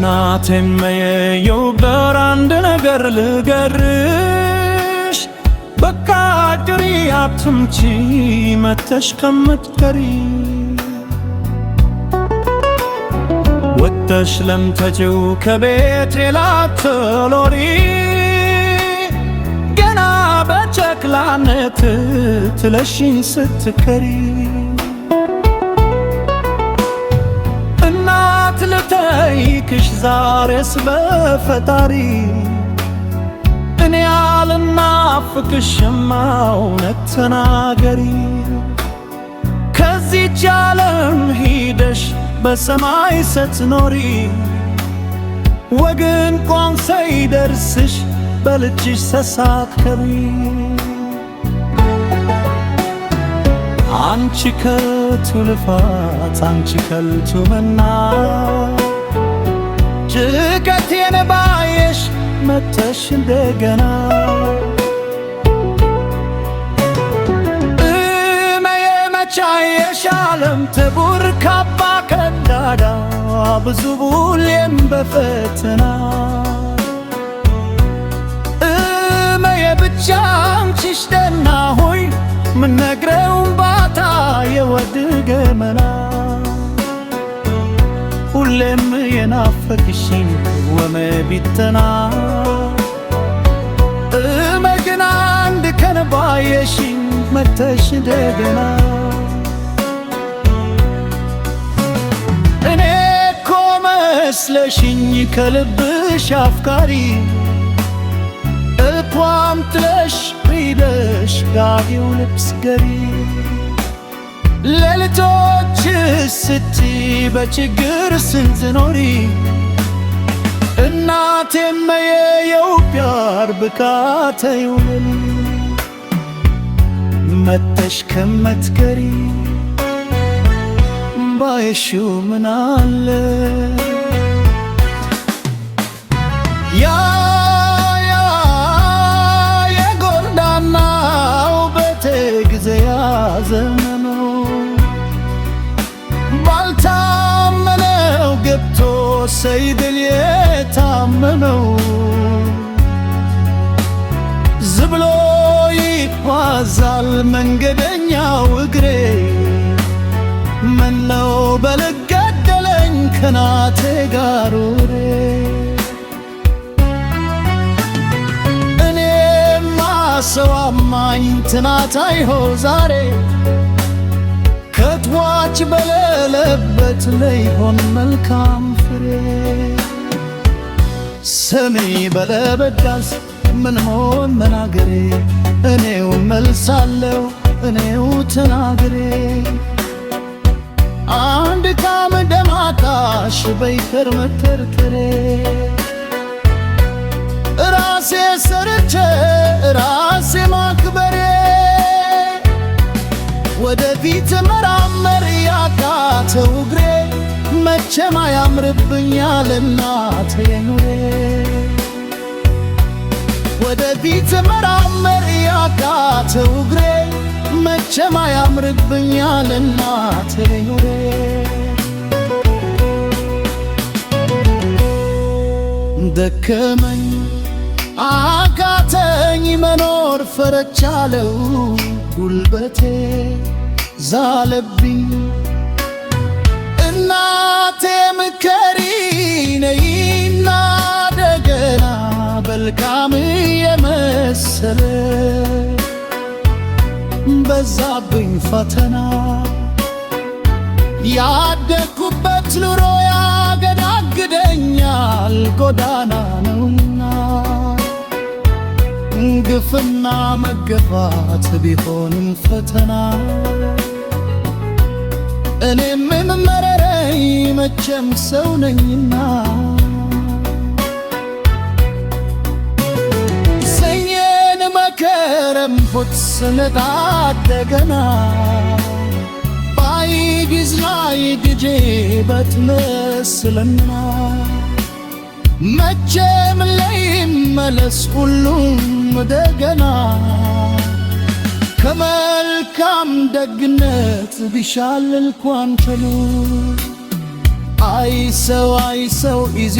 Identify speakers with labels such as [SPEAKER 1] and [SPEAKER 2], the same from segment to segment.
[SPEAKER 1] እናቴም የውበር አንድ ነገር ልገርሽ በቃ ቅሪ አትምጪ መተሽ ከምትቀሪ ወጥተሽ ለምተጂው ከቤቴ ላትኖሪ ገና በጨቅላነት ትለሽኝ ስትከሪ እናት ልጠይቅሽ ዛሬስ በፈጣሪ እኔ አልናፍቅሽም እውነት ተናገሪ ከዚህች ዓለም ሂደሽ በሰማይ ስትኖሪ ወግን ቋን ሳይደርስሽ በልጅሽ ስትከሪ አንቺ ከንቱ ልፋት አንቺ ከንቱ መና ጭንቀቴን ባየሽ መተሽ እንደገና መቻየሽ ዓለም ትቡር ካባ ቀዳዳ ብዙ ቡሌም በፈተና ብቻ አንቺሽ ደህና ሆይ ምነግረውን ባታ የወድ ገመና ሁሌም የናፈቅሽኝ ወመቢተና መግና አንድ ቀን ባየሽኝ መተሽ እንደገና እኔ እኮ መስለሽኝ ከልብሽ አፍቃሪ እልኳም ጥለሽ ሄደሽ ጋቢው ልብስ ገሪ ለልጆችሽ ስትይ በችግር ስትኖሪ እናቴም የኢትዮጵያ ብካተ ይውለል መተሽ ከምትቀሪ ባየሽው ምናለ የጎርዳናው ቤቴ ጊዜ ያዘመመው ባልታመነው ገብቶ ሰይድል የታመነው ዝብሎ ይጓዛል መንገደኛው እግሬ ምነው በልገደለኝ ከናቴ ጋር ወሬ እኔማ ሰው አማኝ ትናት አይሆን ዛሬ ከትዋች በሌለበት ለይሆን መልካም ፍሬ ሰሚ በለበዳስ ምን ሆን መናገሬ እኔው መልሳለሁ እኔው ተናገሬ አንድ ካም ደማታሽ በይከር መከርከሬ ራሴ ሰርቼ ራሴ ማክበሬ ወደፊት መራመር ያቃተው እግሬ መቼም አያምርብኛል እናቴ ኑሬ ወደፊት መራመር ያቃተው እግሬ መቼም አያምርብኛል እናቴ ኑሬ ደከመኝ አቃተኝ መኖር ፈረቻለው ጉልበቴ ዛለብኝ እናቴ ምከሪ ነይና እንደገና በልካም የመሰለ በዛብኝ ፈተና ያደግኩበት ኑሮ ያገዳግደኛል ጎዳና ነውና ግፍና መገፋት ቢሆንም ፈተና እኔ ምን መረረኝ መቼም ሰው ነኝና ሰኘን መከረም ፉት ስነጣደገና ባይ ጊዝ ላይ ግጄ በትመስልና መቼም ለይመለስ ሁሉም እንደገና ከመልካም ደግነት ቢሻል እንኳን ቸሉ አይ ሰው ኢዚ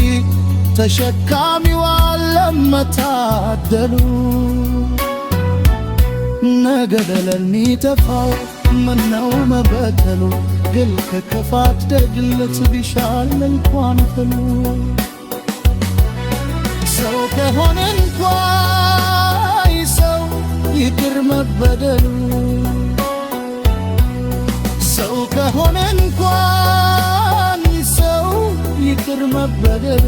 [SPEAKER 1] ተሸካሚው አለመታደሉ ነገ ደለል ሚተፋው ምነው መበተሉ ግል ከክፋት ደግለት ቢሻል እንኳን ፍሉ ሰው ከሆነ እንኳን ሰው ይቅር መበደሉ ሰው ከሆነ እንኳን ሰው ይቅር መበደሉ